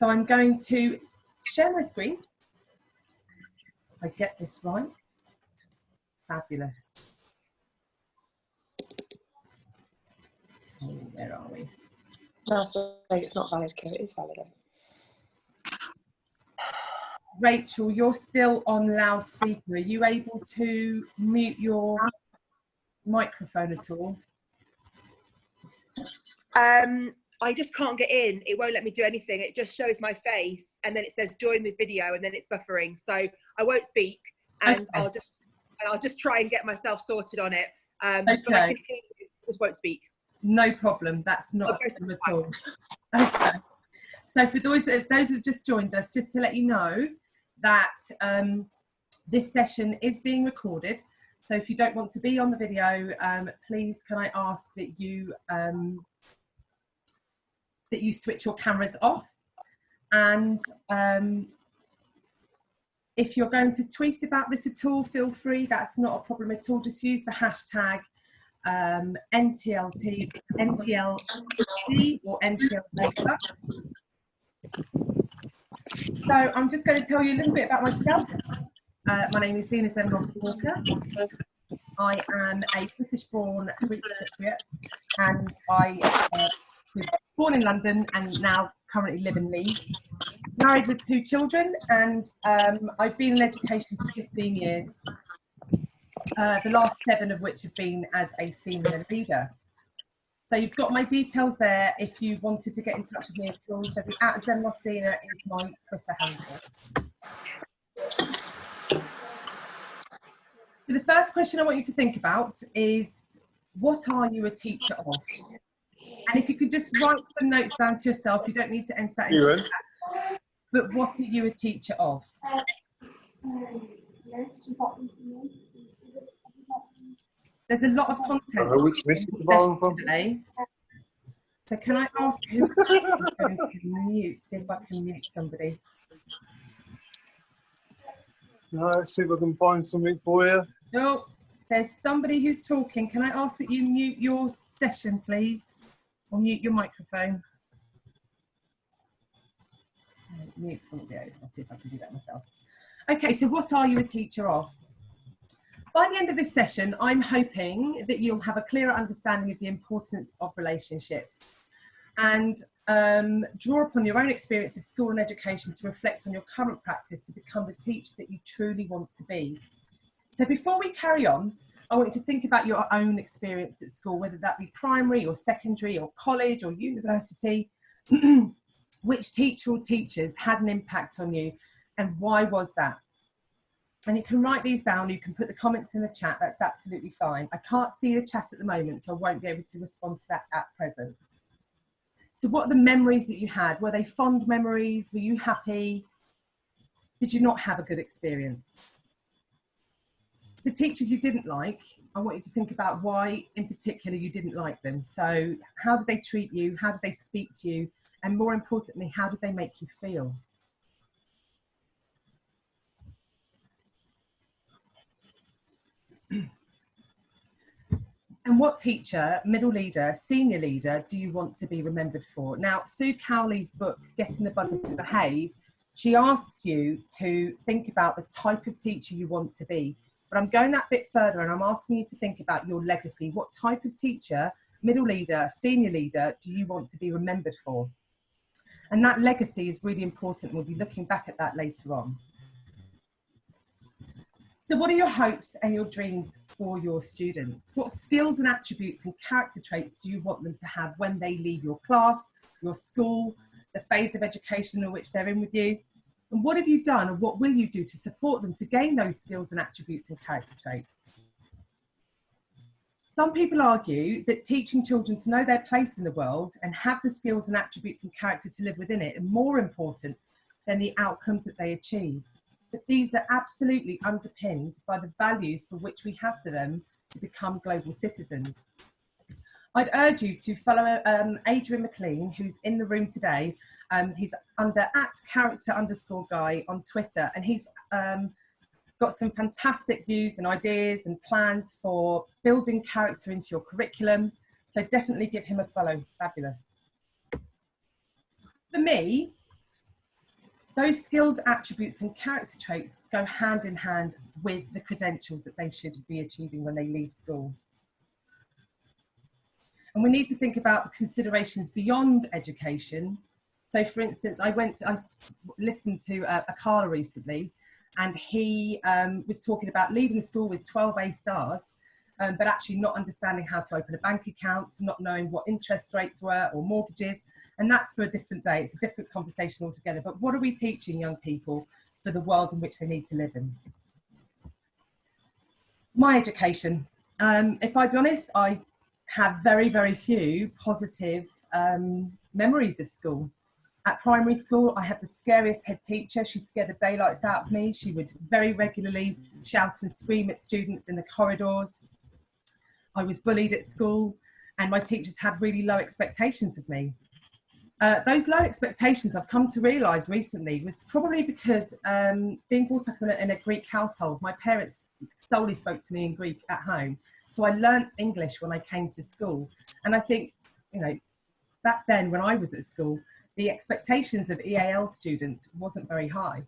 So I'm going to share my screen. If I get this right. Fabulous. Oh, where are we? No, sorry, it's not valid, Kate. It is valid. Rachel, you're still on loudspeaker. Are you able to mute your microphone at all? I just can't get in. It won't let me do anything. It just shows my face and then it says join with video and then it's buffering. So I won't speak and Okay. I'll just try and get myself sorted on it. Okay. But I can hear you, just won't speak. No problem. That's not a problem at all. Okay. So for those who've just joined us, just to let you know that this session is being recorded. So if you don't want to be on the video, please can I ask that you switch your cameras off, and if you're going to tweet about this at all, feel free. That's not a problem at all. Just use the hashtag NTLD or NTLD. So I'm just going to tell you a little bit about myself. My name is Zena Zenonos-Walker. I am a British-born Greek Cypriot, and I was born in London and now currently live in Leeds. Married with 2 children, and I've been in education for 15 years. The last 7 of which have been as a senior leader. So you've got my details there if you wanted to get in touch with me at all. So the @Zena is my Twitter handle. So the first question I want you to think about is, what are you a teacher of? And if you could just write some notes down to yourself, you don't need to enter that into the chat. But what are you a teacher of? There's a lot of content today. So can I ask who can mute, see if I can mute somebody. No, let's see if I can find something for you. Oh, there's somebody who's talking. Can I ask that you mute your session, please? Or mute your microphone. Mute somebody. I'll see if I can do that myself. Okay, so what are you a teacher of? By the end of this session, I'm hoping that you'll have a clearer understanding of the importance of relationships and draw upon your own experience of school and education to reflect on your current practice to become the teacher that you truly want to be. So before we carry on, I want you to think about your own experience at school, whether that be primary or secondary or college or university. Which teacher or teachers had an impact on you and why was that? And you can write these down, you can put the comments in the chat, that's absolutely fine. I can't see the chat at the moment, so I won't be able to respond to that at present. So what are the memories that you had? Were they fond memories? Were you happy? Did you not have a good experience? The teachers you didn't like, I want you to think about why in particular you didn't like them. So how did they treat you? How did they speak to you? And more importantly, how did they make you feel? And what teacher, middle leader, senior leader do you want to be remembered for? Now, Sue Cowley's book, Getting the Buggers to Behave, she asks you to think about the type of teacher you want to be. But I'm going that bit further and I'm asking you to think about your legacy. What type of teacher, middle leader, senior leader do you want to be remembered for? And that legacy is really important. We'll be looking back at that later on. So what are your hopes and your dreams for your students? What skills and attributes and character traits do you want them to have when they leave your class, your school, the phase of education in which they're in with you? And what have you done and what will you do to support them to gain those skills and attributes and character traits? Some people argue that teaching children to know their place in the world and have the skills and attributes and character to live within it are more important than the outcomes that they achieve. But these are absolutely underpinned by the values for which we have for them to become global citizens. I'd urge you to follow Adrian McLean, who's in the room today. He's under @character_guy on Twitter, and he's got some fantastic views and ideas and plans for building character into your curriculum. So definitely give him a follow, he's fabulous. For me, those skills, attributes and character traits go hand in hand with the credentials that they should be achieving when they leave school. And we need to think about considerations beyond education. So for instance, I listened to a caller recently, and he was talking about leaving school with 12 A stars, but actually not understanding how to open a bank account, not knowing what interest rates were or mortgages. And that's for a different day. It's a different conversation altogether. But what are we teaching young people for the world in which they need to live in? My education. If I be honest, I have very, very few positive memories of school. At primary school, I had the scariest head teacher. She scared the daylights out of me. She would very regularly shout and scream at students in the corridors. I was bullied at school, and my teachers had really low expectations of me. Those low expectations, I've come to realise recently, was probably because being brought up in a Greek household, my parents solely spoke to me in Greek at home. So I learnt English when I came to school. And I think, you know, back then when I was at school, the expectations of EAL students wasn't very high.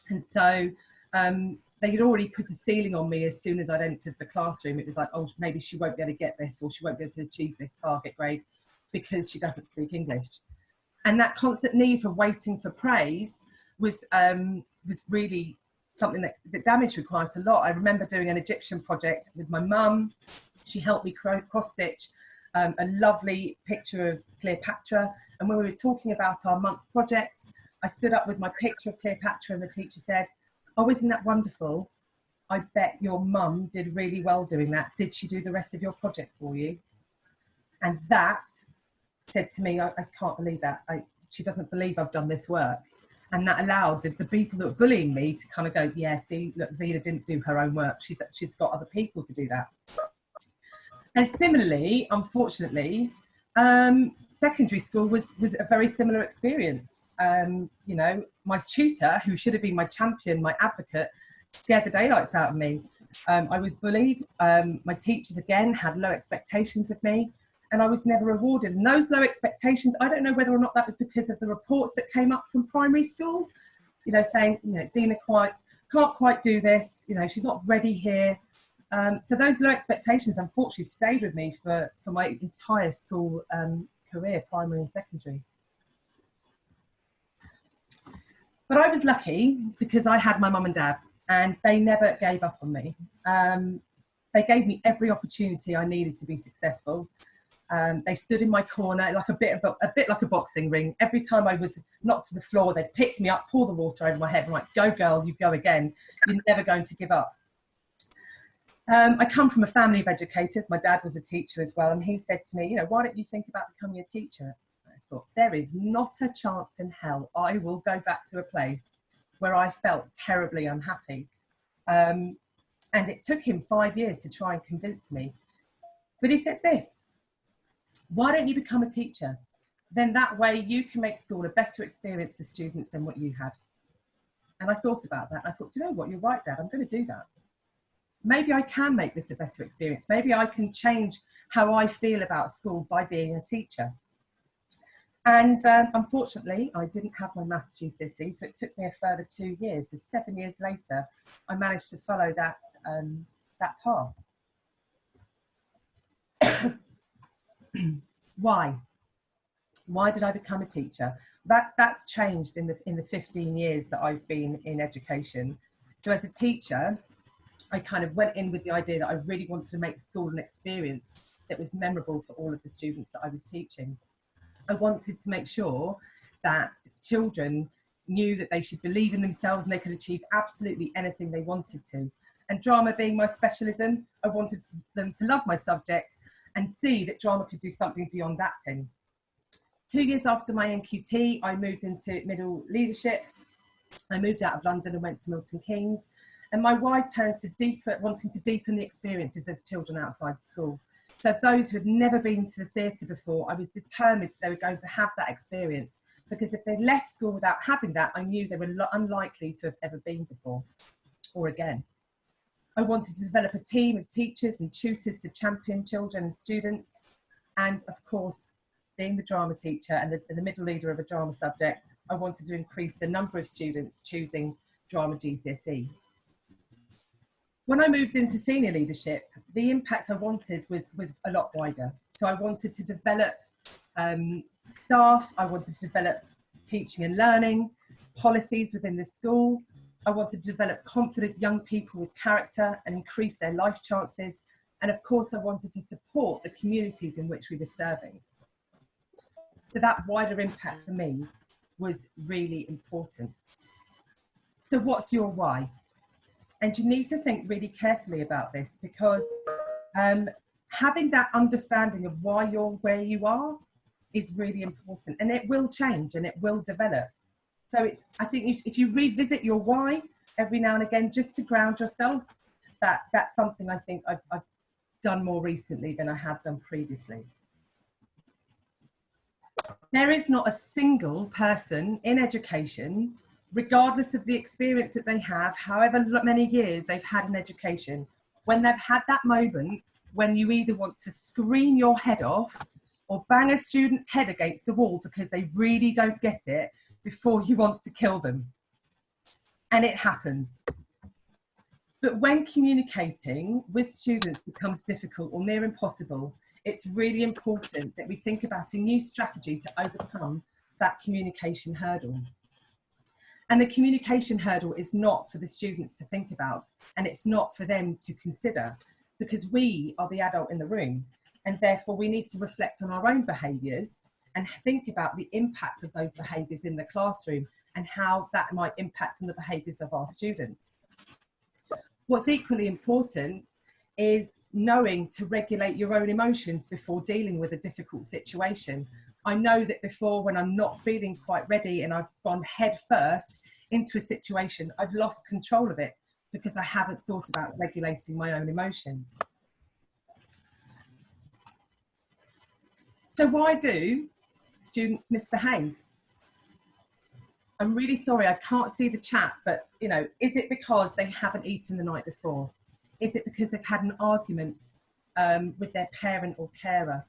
And so they had already put a ceiling on me as soon as I'd entered the classroom. It was like, oh, maybe she won't be able to get this, or she won't be able to achieve this target grade because she doesn't speak English. And that constant need for waiting for praise was really something that damaged me quite a lot. I remember doing an Egyptian project with my mum. She helped me cross-stitch a lovely picture of Cleopatra. And when we were talking about our month projects, I stood up with my picture of Cleopatra, and the teacher said, oh, isn't that wonderful? I bet your mum did really well doing that. Did she do the rest of your project for you? And that said to me, I can't believe that. She doesn't believe I've done this work. And that allowed the people that were bullying me to kind of go, yeah, see, look, Zena didn't do her own work. She's got other people to do that. And similarly, unfortunately, secondary school was a very similar experience. You know, my tutor, who should have been my champion, my advocate, scared the daylights out of me. I was bullied. My teachers, again, had low expectations of me, and I was never rewarded. And those low expectations, I don't know whether or not that was because of the reports that came up from primary school, you know, saying, you know, Zena can't quite do this, you know, she's not ready here. So those low expectations, unfortunately, stayed with me for my entire school career, primary and secondary. But I was lucky because I had my mum and dad, and they never gave up on me. They gave me every opportunity I needed to be successful. They stood in my corner like a bit like a boxing ring. Every time I was knocked to the floor, they'd pick me up, pour the water over my head, and like, go girl, you go again. You're never going to give up. I come from a family of educators. My dad was a teacher as well, and he said to me, you know, why don't you think about becoming a teacher? I thought, there is not a chance in hell I will go back to a place where I felt terribly unhappy. And it took him 5 years to try and convince me. But he said this, why don't you become a teacher? Then that way you can make school a better experience for students than what you had. And I thought about that. I thought, do you know what, you're right, Dad, I'm going to do that. Maybe I can make this a better experience. Maybe I can change how I feel about school by being a teacher. And unfortunately, I didn't have my maths GCSE, so it took me a further 2 years. So 7 years later, I managed to follow that path. Why? Why did I become a teacher? That's changed in the 15 years that I've been in education. So as a teacher, I kind of went in with the idea that I really wanted to make school an experience that was memorable for all of the students that I was teaching. I wanted to make sure that children knew that they should believe in themselves and they could achieve absolutely anything they wanted to. And drama being my specialism, I wanted them to love my subject and see that drama could do something beyond acting. 2 years after my NQT, I moved into middle leadership. I moved out of London and went to Milton Keynes. And my why turned to wanting to deepen the experiences of children outside school. So those who had never been to the theatre before, I was determined they were going to have that experience, because if they left school without having that, I knew they were unlikely to have ever been before or again. I wanted to develop a team of teachers and tutors to champion children and students. And of course, being the drama teacher and the middle leader of a drama subject, I wanted to increase the number of students choosing drama GCSE. When I moved into senior leadership, the impact I wanted was a lot wider. So I wanted to develop staff, I wanted to develop teaching and learning, policies within the school. I wanted to develop confident young people with character and increase their life chances. And of course, I wanted to support the communities in which we were serving. So that wider impact for me was really important. So what's your why? And you need to think really carefully about this, because having that understanding of why you're where you are is really important, and it will change and it will develop. So I think if you revisit your why every now and again, just to ground yourself, that's something I think I've done more recently than I have done previously. There is not a single person in education, regardless of the experience that they have, however many years they've had in education, when they've had that moment when you either want to scream your head off or bang a student's head against the wall because they really don't get it, before you want to kill them. And it happens. But when communicating with students becomes difficult or near impossible, it's really important that we think about a new strategy to overcome that communication hurdle. And the communication hurdle is not for the students to think about, and it's not for them to consider, because we are the adult in the room, and therefore we need to reflect on our own behaviours and think about the impact of those behaviours in the classroom and how that might impact on the behaviours of our students. What's equally important is knowing to regulate your own emotions before dealing with a difficult situation. I know that before, when I'm not feeling quite ready and I've gone head first into a situation, I've lost control of it because I haven't thought about regulating my own emotions. So why do students misbehave? I'm really sorry, I can't see the chat, but is it because they haven't eaten the night before? Is it because they've had an argument with their parent or carer?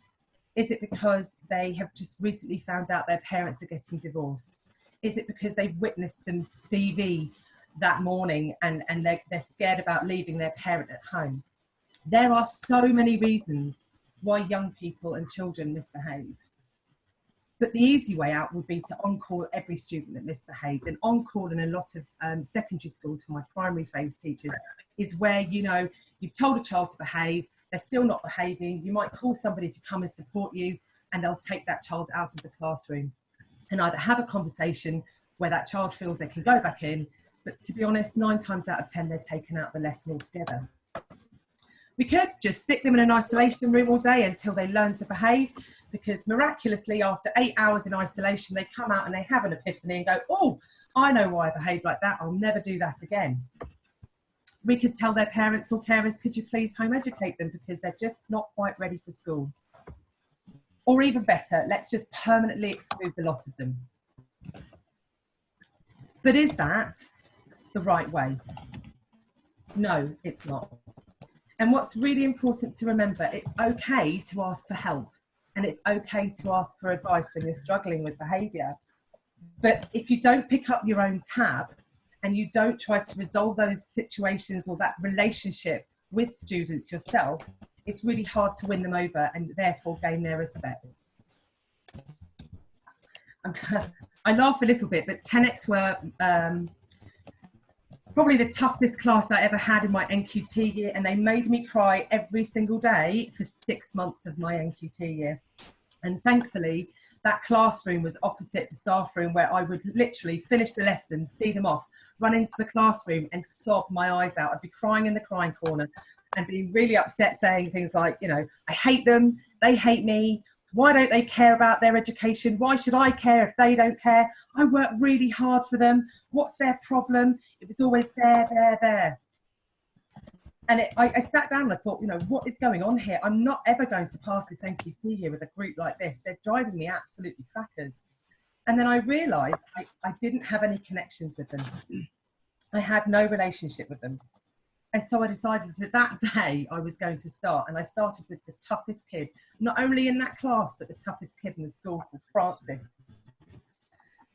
Is it because they have just recently found out their parents are getting divorced? Is it because they've witnessed some DV that morning and they're scared about leaving their parent at home? There are so many reasons why young people and children misbehave. But the easy way out would be to on-call every student that misbehaved. And on-call in a lot of secondary schools for my primary phase teachers is where, you've told a child to behave, they're still not behaving, you might call somebody to come and support you, and they'll take that child out of the classroom and either have a conversation where that child feels they can go back in, but to be honest, 9 times out of 10, they're taken out of the lesson altogether. We could just stick them in an isolation room all day until they learn to behave, because miraculously, after 8 hours in isolation, they come out and they have an epiphany and go, oh, I know why I behaved like that. I'll never do that again. We could tell their parents or carers, could you please home educate them because they're just not quite ready for school. Or even better, let's just permanently exclude the lot of them. But is that the right way? No, it's not. And what's really important to remember, it's okay to ask for help and it's okay to ask for advice when you're struggling with behaviour. But if you don't pick up your own tab and you don't try to resolve those situations or that relationship with students yourself, it's really hard to win them over and therefore gain their respect. I laugh a little bit, but 10X were probably the toughest class I ever had in my NQT year, and they made me cry every single day for 6 months of my NQT year. And thankfully, that classroom was opposite the staff room where I would literally finish the lesson, see them off, run into the classroom and sob my eyes out. I'd be crying in the crying corner and be really upset, saying things like, I hate them, they hate me, why don't they care about their education? Why should I care if they don't care? I work really hard for them. What's their problem? It was always there. And I sat down and I thought, what is going on here? I'm not ever going to pass this NQT year with a group like this. They're driving me absolutely crackers. And then I realised I didn't have any connections with them. I had no relationship with them. And so I decided that that day I was going to start, and I started with the toughest kid, not only in that class, but the toughest kid in the school, called Francis.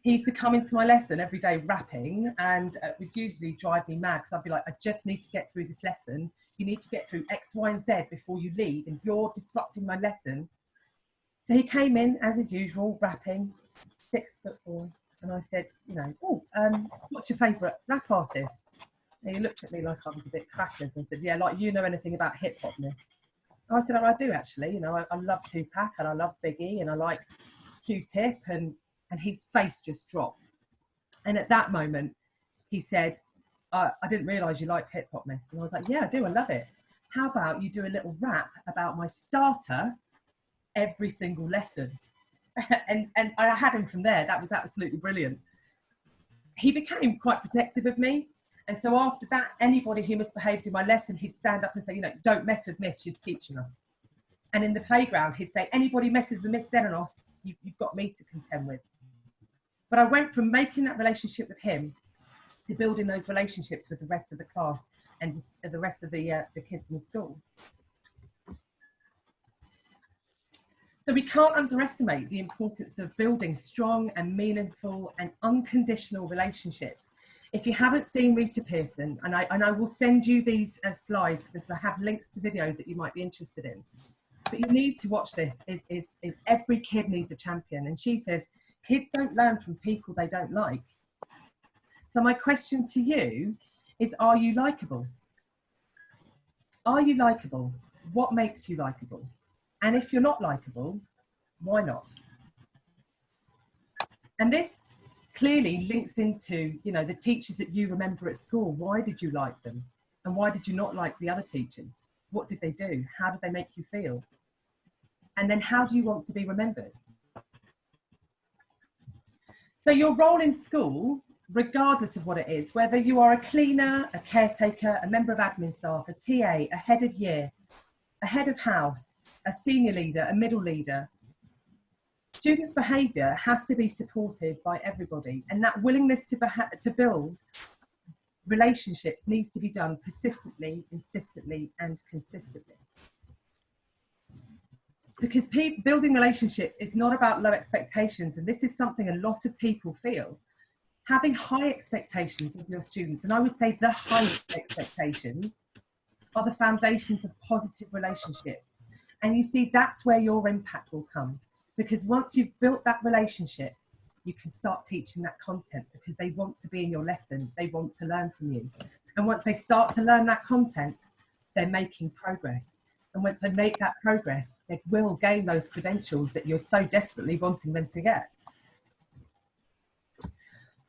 He used to come into my lesson every day rapping, and it would usually drive me mad because I'd be like, I just need to get through this lesson. You need to get through X, Y, and Z before you leave, and you're disrupting my lesson. So he came in, as is usual, rapping, 6'4", and I said, you know, what's your favourite rap artist? And he looked at me like I was a bit crackers and said, yeah, like, you know anything about hip hop, miss? And I said, oh, I do actually. You know, I love Tupac, and I love Biggie, and I like Q-Tip, and his face just dropped. And at that moment, he said, I didn't realise you liked hip hop, miss. And I was like, yeah, I do. I love it. How about you do a little rap about my starter every single lesson? and I had him from there. That was absolutely brilliant. He became quite protective of me. And so after that, anybody who misbehaved in my lesson, he'd stand up and say, you know, don't mess with Miss, she's teaching us. And in the playground, he'd say, anybody messes with Miss Zenonos, you've got me to contend with. But I went from making that relationship with him to building those relationships with the rest of the class and the rest of the kids in the school. So we can't underestimate the importance of building strong and meaningful and unconditional relationships. If you haven't seen Rita Pearson, and I will send you these slides because I have links to videos that you might be interested in, but you need to watch this, is every kid needs a champion. And she says, kids don't learn from people they don't like. So my question to you is, are you likable? Are you likable? What makes you likable? And if you're not likable, why not? And this clearly links into, you know, the teachers that you remember at school. Why did you like them? And why did you not like the other teachers? What did they do? How did they make you feel? And then how do you want to be remembered? So your role in school, regardless of what it is, whether you are a cleaner, a caretaker, a member of admin staff, a TA, a head of year, a head of house, a senior leader, a middle leader, students' behaviour has to be supported by everybody. And that willingness to build relationships needs to be done persistently, insistently, and consistently. Because building relationships is not about low expectations, and this is something a lot of people feel. Having high expectations of your students, and I would say the highest expectations, are the foundations of positive relationships. And you see, that's where your impact will come. Because once you've built that relationship, you can start teaching that content, because they want to be in your lesson, they want to learn from you. And once they start to learn that content, they're making progress. And once they make that progress, they will gain those credentials that you're so desperately wanting them to get.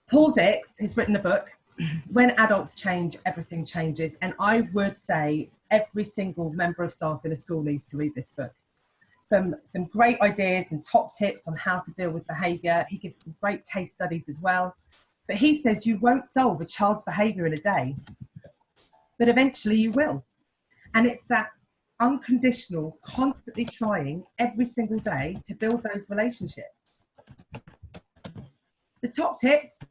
Paul Dix has written a book, When Adults Change, Everything Changes. And I would say every single member of staff in a school needs to read this book. Some great ideas and top tips on how to deal with behaviour. He gives some great case studies as well. But he says you won't solve a child's behaviour in a day, but eventually you will. And it's that unconditional, constantly trying every single day to build those relationships. The top tips: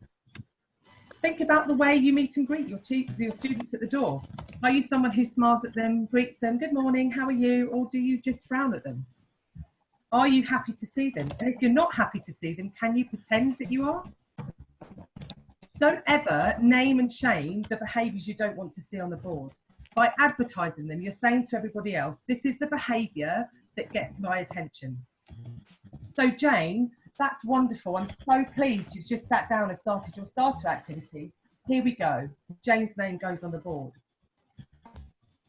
think about the way you meet and greet your students at the door. Are you someone who smiles at them, greets them, good morning, how are you? Or do you just frown at them? Are you happy to see them? And if you're not happy to see them, can you pretend that you are? Don't ever name and shame the behaviours you don't want to see on the board. By advertising them, you're saying to everybody else, this is the behaviour that gets my attention. So Jane, that's wonderful. I'm so pleased you've just sat down and started your starter activity. Here we go. Jane's name goes on the board.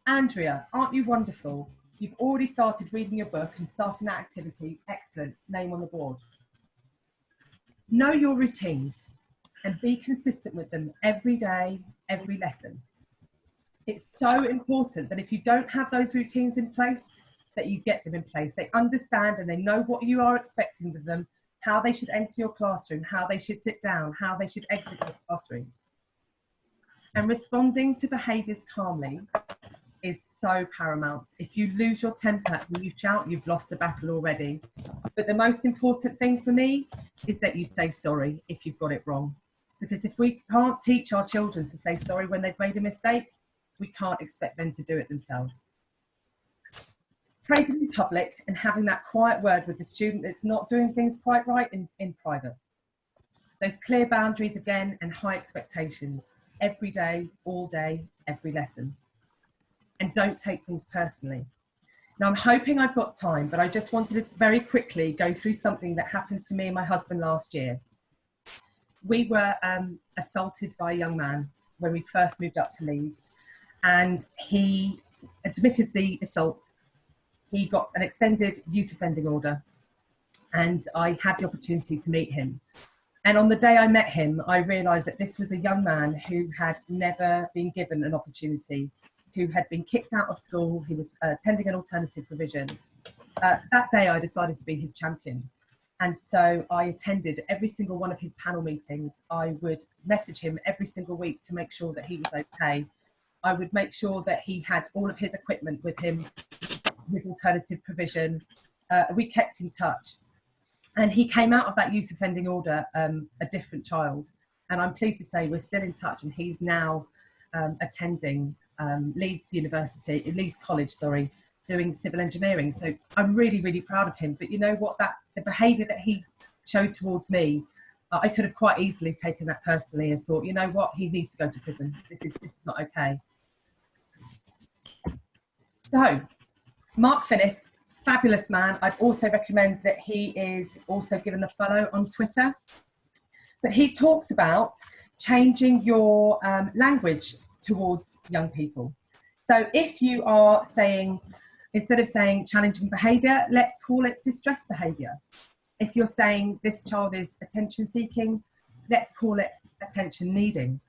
Andrea, aren't you wonderful? You've already started reading your book and starting that activity. Excellent. Name on the board. Know your routines and be consistent with them every day, every lesson. It's so important that if you don't have those routines in place, that you get them in place. They understand and they know what you are expecting of them, how they should enter your classroom, how they should sit down, how they should exit your classroom. And responding to behaviours calmly is so paramount. If you lose your temper and you shout, you've lost the battle already. But the most important thing for me is that you say sorry if you've got it wrong. Because if we can't teach our children to say sorry when they've made a mistake, we can't expect them to do it themselves. Praising in public and having that quiet word with the student that's not doing things quite right in private. Those clear boundaries again, and high expectations every day, all day, every lesson. And don't take things personally. Now, I'm hoping I've got time, but I just wanted to very quickly go through something that happened to me and my husband last year. We were assaulted by a young man when we first moved up to Leeds, and he admitted the assault. He got an extended youth offending order, and I had the opportunity to meet him. And on the day I met him, I realised that this was a young man who had never been given an opportunity, who had been kicked out of school. He was attending an alternative provision. That day I decided to be his champion. And so I attended every single one of his panel meetings. I would message him every single week to make sure that he was okay. I would make sure that he had all of his equipment with him, his alternative provision. We kept in touch. And he came out of that youth offending order a different child. And I'm pleased to say we're still in touch, and he's now attending Leeds College, doing civil engineering. So I'm really, really proud of him. But you know what, the behaviour that he showed towards me, I could have quite easily taken that personally and thought, you know what, he needs to go to prison. This is not okay. So, Mark Finnis, fabulous man. I'd also recommend that he is also given a follow on Twitter. But he talks about changing your language towards young people. So if you are saying, instead of saying challenging behaviour, let's call it distress behaviour. If you're saying this child is attention seeking, let's call it attention needing.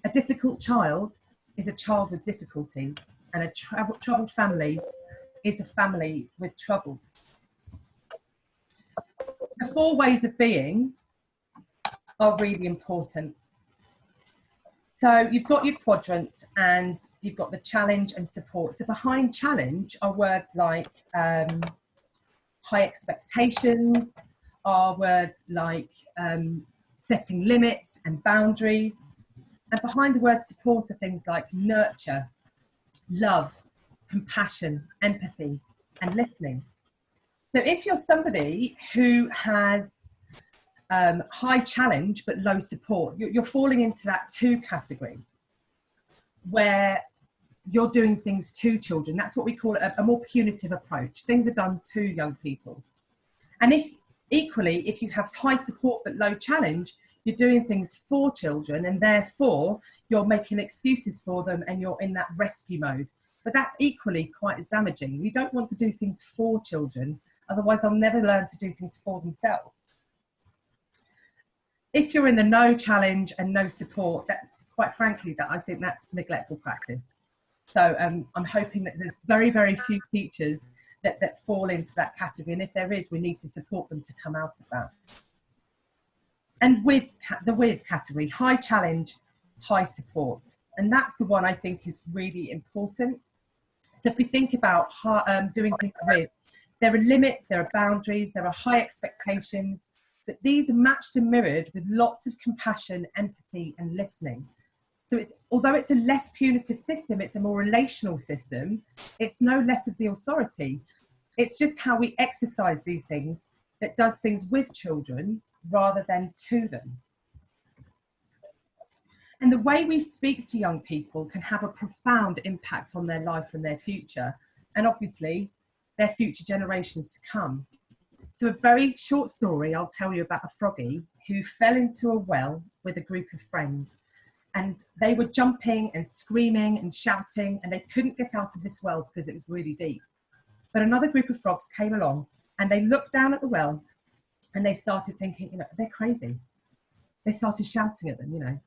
A difficult child is a child with difficulties, and a troubled family is a family with troubles. The 4 ways of being are really important. So you've got your quadrant and you've got the challenge and support. So behind challenge are words like high expectations, are words like setting limits and boundaries. And behind the word support are things like nurture, love, compassion, empathy, and listening. So if you're somebody who has high challenge but low support, you're falling into that 2 category where you're doing things to children. That's what we call a more punitive approach. Things are done to young people. And if you have high support but low challenge, you're doing things for children, and therefore you're making excuses for them and you're in that rescue mode. But that's equally quite as damaging. We don't want to do things for children, otherwise they'll never learn to do things for themselves. If you're in the no challenge and no support, that, quite frankly, I think that's neglectful practice. So I'm hoping that there's very, very few teachers that fall into that category. And if there is, we need to support them to come out of that. And with the with category, high challenge, high support. And that's the one I think is really important. So if we think about doing things with, there are limits, there are boundaries, there are high expectations, but these are matched and mirrored with lots of compassion, empathy, and listening. So although it's a less punitive system, it's a more relational system. It's no less of the authority. It's just how we exercise these things that does things with children rather than to them. And the way we speak to young people can have a profound impact on their life and their future, and obviously their future generations to come. So a very short story I'll tell you about a froggy who fell into a well with a group of friends, and they were jumping and screaming and shouting, and they couldn't get out of this well because it was really deep. But another group of frogs came along and they looked down at the well and they started thinking, they're crazy. They started shouting at them,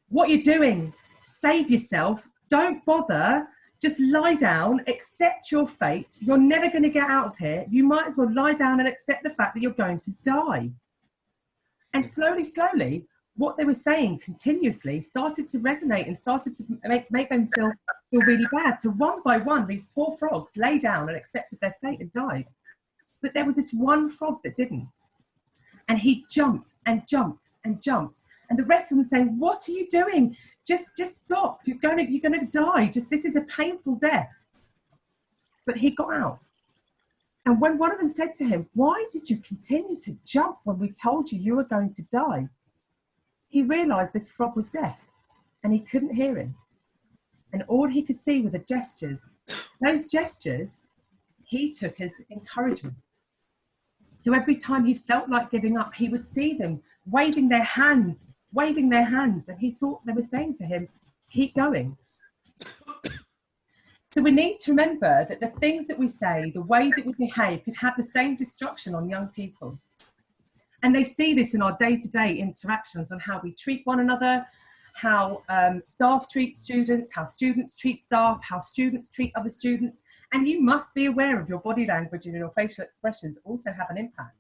what are you doing? Save yourself. Don't bother. Just lie down, accept your fate. You're never going to get out of here. You might as well lie down and accept the fact that you're going to die. And slowly, slowly, what they were saying continuously started to resonate and started to make them feel really bad. So one by one, these poor frogs lay down and accepted their fate and died. But there was this one frog that didn't. And he jumped and jumped and jumped. And the rest of them saying, what are you doing? Just stop. You're gonna die. This is a painful death. But he got out. And when one of them said to him, why did you continue to jump when we told you you were going to die? He realized this frog was deaf and he couldn't hear him. And all he could see were the gestures. Those gestures he took as encouragement. So every time he felt like giving up, he would see them waving their hands. And he thought they were saying to him, keep going. So we need to remember that the things that we say, the way that we behave, could have the same destruction on young people. And they see this in our day-to-day interactions on how we treat one another, how staff treat students, how students treat staff, how students treat other students. And you must be aware of your body language and your facial expressions also have an impact.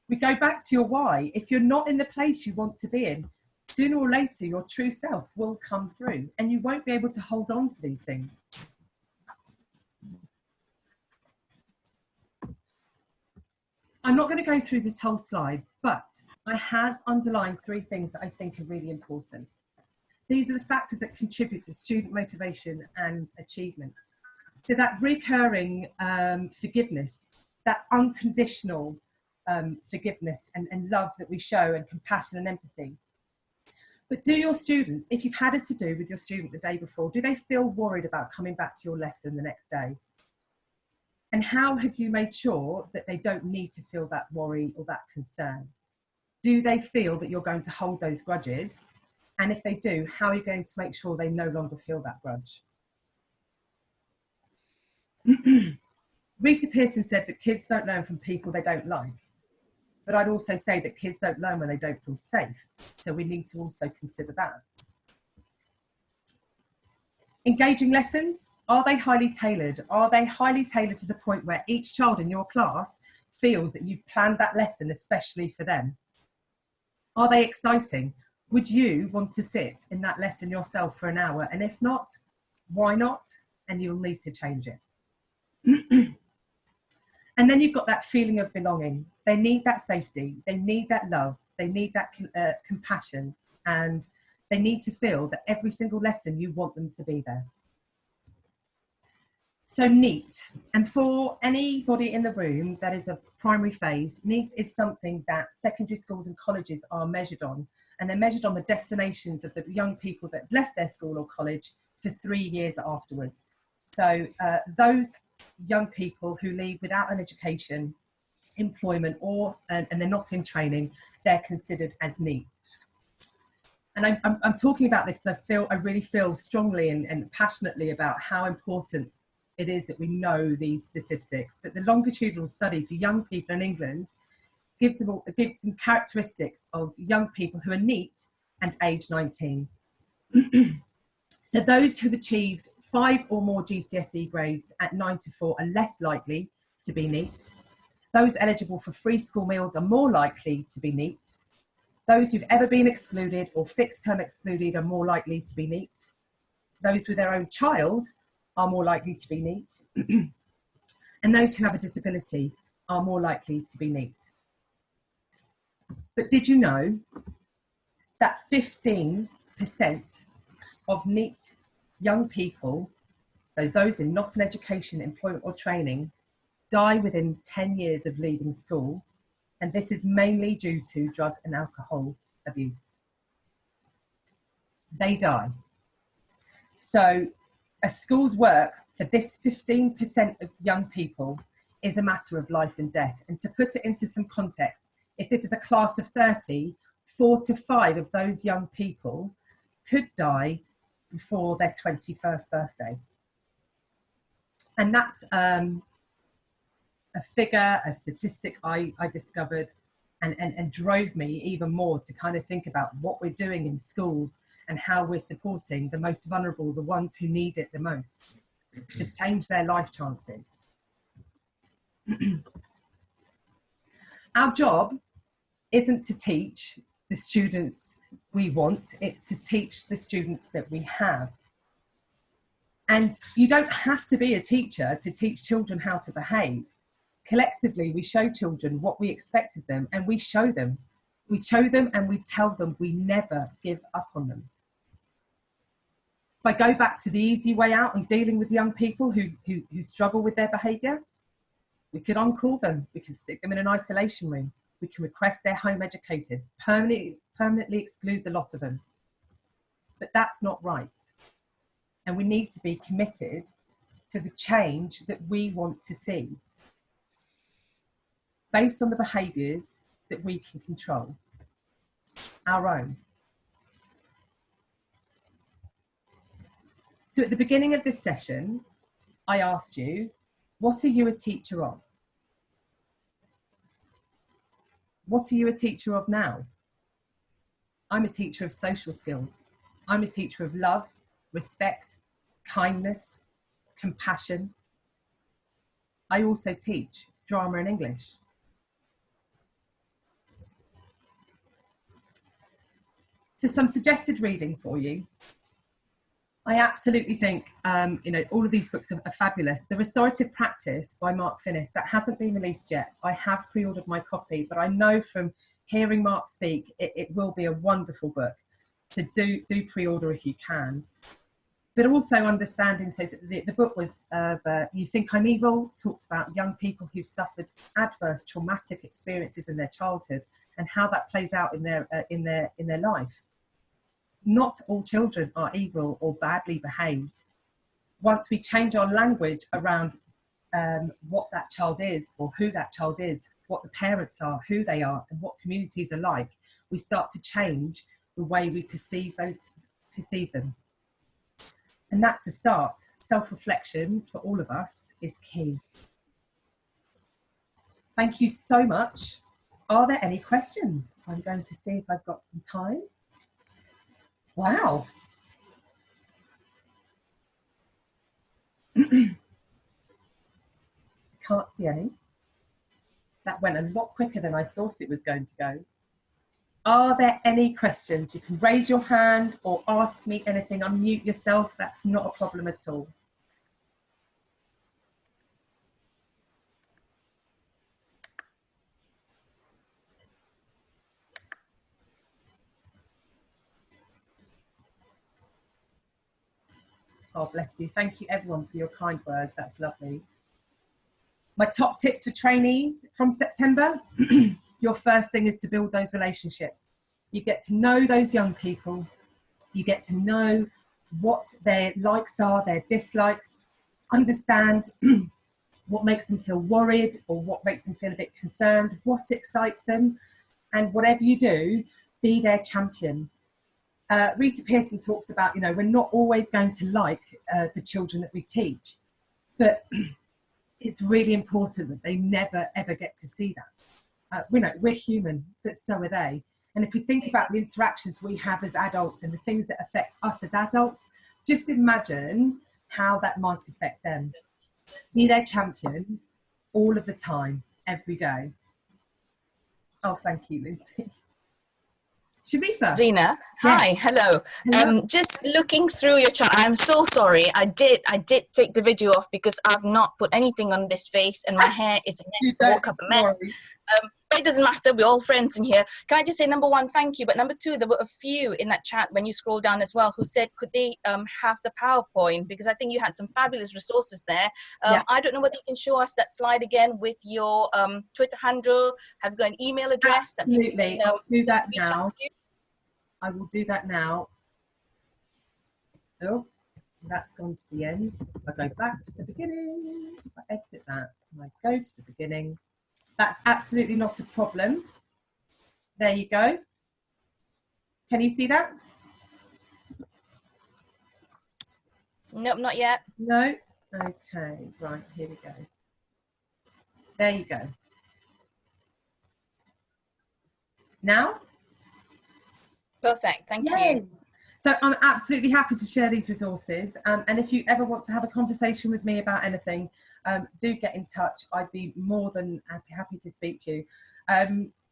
We go back to your why. If you're not in the place you want to be in, sooner or later your true self will come through and you won't be able to hold on to these things. I'm not going to go through this whole slide, but I have underlined 3 things that I think are really important. These are the factors that contribute to student motivation and achievement. So that recurring forgiveness, that unconditional forgiveness and love that we show, and compassion and empathy. But do your students, if you've had a to-do with your student the day before, do they feel worried about coming back to your lesson the next day? And how have you made sure that they don't need to feel that worry or that concern? Do they feel that you're going to hold those grudges? And if they do, how are you going to make sure they no longer feel that grudge? Rita Pearson said that kids don't learn from people they don't like. But I'd also say that kids don't learn when they don't feel safe. So we need to also consider that. Engaging lessons, are they highly tailored? Are they highly tailored to the point where each child in your class feels that you've planned that lesson especially for them? Are they exciting? Would you want to sit in that lesson yourself for an hour? And if not, why not? And you'll need to change it. And then you've got that feeling of belonging. They need that safety. They need that love. They need that compassion. And they need to feel that every single lesson you want them to be there. So NEAT, and for anybody in the room that is of primary phase, NEAT is something that secondary schools and colleges are measured on. And they're measured on the destinations of the young people that left their school or college for 3 years afterwards. So those young people who leave without an education, employment, and they're not in training, they're considered as NEAT. And I'm talking about this because I really feel strongly and passionately about how important it is that we know these statistics. But the longitudinal study for young people in England gives some characteristics of young people who are NEAT and age 19. So those who've achieved 5 or more GCSE grades at 9 to 4 are less likely to be NEAT. Those eligible for free school meals are more likely to be NEAT. Those who've ever been excluded or fixed term excluded are more likely to be NEAT. Those with their own child are more likely to be NEAT. And those who have a disability are more likely to be NEAT. But did you know that 15% of NEAT young people, those in not an education, employment or training, die within 10 years of leaving school? And this is mainly due to drug and alcohol abuse. They die. So a school's work for this 15% of young people is a matter of life and death. And to put it into some context, if this is a class of 30, 4 to 5 of those young people could die before their 21st birthday. And that's a figure, a statistic I discovered and drove me even more to kind of think about what we're doing in schools and how we're supporting the most vulnerable, the ones who need it the most, to change their life chances. Our job isn't to teach the students we want, it's to teach the students that we have. And you don't have to be a teacher to teach children how to behave. Collectively, we show children what we expect of them and we show them. We show them and we tell them we never give up on them. If I go back to the easy way out and dealing with young people who struggle with their behaviour, we could on-call them, we can stick them in an isolation room, we can request they're home educated, permanently exclude the lot of them. But that's not right. And we need to be committed to the change that we want to see, based on the behaviours that we can control, our own. So at the beginning of this session, I asked you, what are you a teacher of? What are you a teacher of now? I'm a teacher of social skills. I'm a teacher of love, respect, kindness, compassion. I also teach drama and English. So some suggested reading for you. I absolutely think, all of these books are fabulous. The Restorative Practice by Mark Finnis, that hasn't been released yet. I have pre-ordered my copy, but I know from hearing Mark speak, it will be a wonderful book. So do pre-order if you can. But also understanding, so the book with You Think I'm Evil talks about young people who've suffered adverse traumatic experiences in their childhood and how that plays out in their life. Not all children are evil or badly behaved. Once we change our language around what that child is or who that child is, what the parents are, who they are, and what communities are like, we start to change the way we perceive them. And that's a start. Self-reflection for all of us is key. Thank you so much. Are there any questions? I'm going to see if I've got some time. Wow. Can't see any. That went a lot quicker than I thought it was going to go. Are there any questions? You can raise your hand or ask me anything. Unmute yourself. That's not a problem at all. Oh, bless you. Thank you, everyone, for your kind words. That's lovely. My top tips for trainees from September. Your first thing is to build those relationships. You get to know those young people. You get to know what their likes are, their dislikes, understand what makes them feel worried or what makes them feel a bit concerned, what excites them. And whatever you do, be their champion. Rita Pearson talks about, we're not always going to like the children that we teach, but it's really important that they never, ever get to see that. We're human, but so are they. And if we think about the interactions we have as adults and the things that affect us as adults, just imagine how that might affect them. Be their champion all of the time, every day. Oh, thank you, Lucy. Sharifa. Zena, hi, Yeah. hello. Just looking through your chat, I'm so sorry. I did take the video off because I've not put anything on this face and my hair is a woke up a mess. But it doesn't matter, we're all friends in here. Can I just say, number one, thank you. But number two, there were a few in that chat when you scroll down as well who said, could they have the PowerPoint? Because I think you had some fabulous resources there. I don't know whether you can show us that slide again with your Twitter handle. Have you got an email address? Absolutely, I'll do that now. I will do that now. Oh, that's gone to the end. I go back to the beginning. I exit that and I go to the beginning. That's absolutely not a problem. There you go. Can you see that? Nope, not yet. No? Okay, right, here we go. There you go. Now? Perfect, thank Yay. you. So I'm absolutely happy to share these resources. And if you ever want to have a conversation with me about anything, do get in touch. I'd be more than happy to speak to you.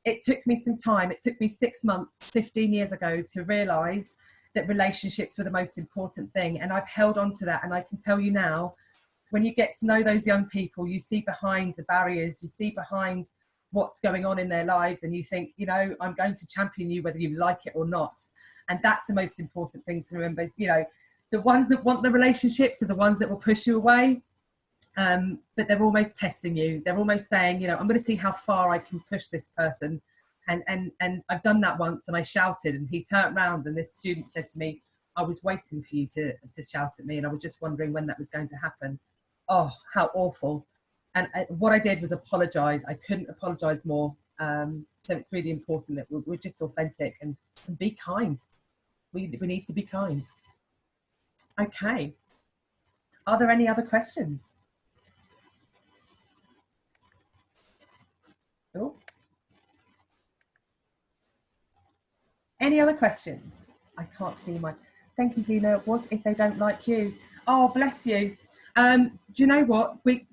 It took me some time. It took me 6 months, 15 years ago to realise that relationships were the most important thing. And I've held on to that. And I can tell you now, when you get to know those young people, you see behind the barriers, you see behind what's going on in their lives, and you think, you know, I'm going to champion you whether you like it or not. And that's the most important thing to remember. You know, the ones that want the relationships are the ones that will push you away, but they're almost testing you. They're almost saying, you know, I'm going to see how far I can push this person. And I've done that once, and I shouted, and he turned around, and this student said to me, I was waiting for you to shout at me, and I was just wondering when that was going to happen. Oh, how awful. And what I did was apologise. I couldn't apologise more. So it's really important that we're just authentic and be kind. We need to be kind. Okay. Are there any other questions? Oh. Any other questions? I can't see my... Thank you, Zena. What if they don't like you? Oh, bless you. Do you know what? We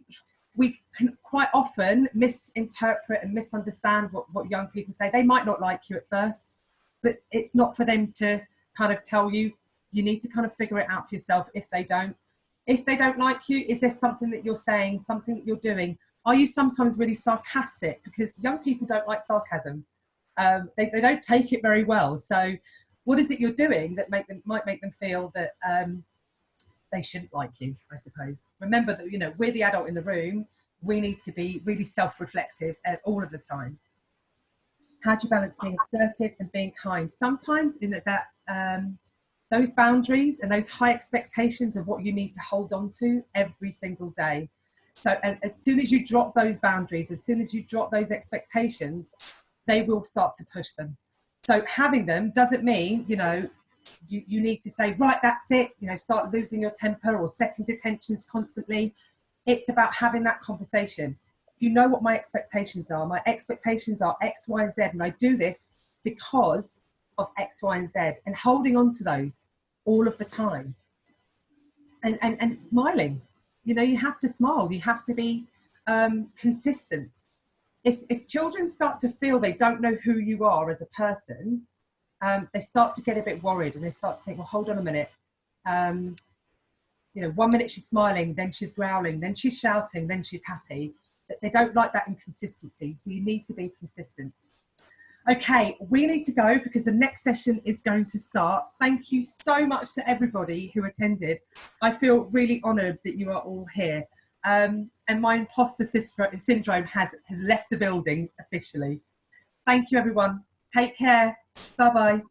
can quite often misinterpret and misunderstand what young people say. They might not like you at first, but it's not for them to kind of tell you. You need to kind of figure it out for yourself if they don't. If they don't like you, is there something that you're saying, something that you're doing? Are you sometimes really sarcastic? Because young people don't like sarcasm. They don't take it very well. So what is it you're doing that might make them feel that they shouldn't like you, I suppose? Remember that, you know, we're the adult in the room. We need to be really self-reflective all of the time. How do you balance being assertive and being kind? Sometimes in that those boundaries and those high expectations of what you need to hold on to every single day. So and as soon as you drop those boundaries, as soon as you drop those expectations, they will start to push them. So having them doesn't mean, you know, you need to say, right, that's it, you know, start losing your temper or setting detentions constantly. It's about having that conversation. You know what my expectations are. My expectations are X, Y, and Z, and I do this because of X, Y, and Z, and holding on to those all of the time. And smiling. You know, you have to smile. You have to be consistent. If children start to feel they don't know who you are as a person, they start to get a bit worried, and they start to think, well, hold on a minute. You know, 1 minute she's smiling, then she's growling, then she's shouting, then she's happy. They don't like that inconsistency, so you need to be consistent. Okay, we need to go because the next session is going to start. Thank you so much to everybody who attended. I feel really honoured that you are all here. And my imposter syndrome has left the building officially. Thank you, everyone. Take care. Bye-bye.